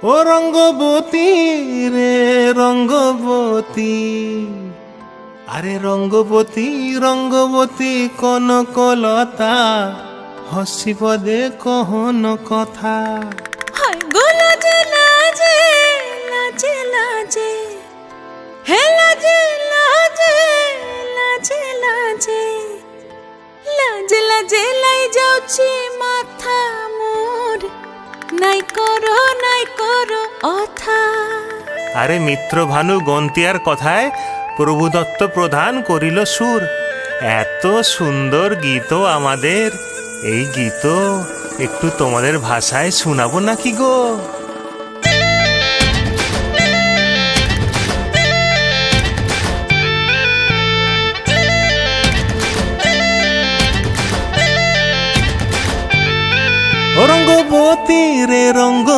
ও রঙ্গবতী রে রঙ্গবতী, আরে রঙ্গবতী রঙ্গবতী কনকলতা, হসিব দে কহন কথা। হায় গো লাজে লাজে লাজে লাজে, হে লাজে লাজে লাজে লাজে, লাজে লাজে লাই যাଉଛି মাথা মোর, নাই করো অথা। আরে মিত্র ভানু গন্তিয়ার কথায় প্রভুদত্ত প্রধান করিল সুর। এত সুন্দর গীত আমাদের, এই গীত একটু তোমাদের ভাষায় শোনাবো নাকি গো? রঙ্গবতী রে রঙ্গ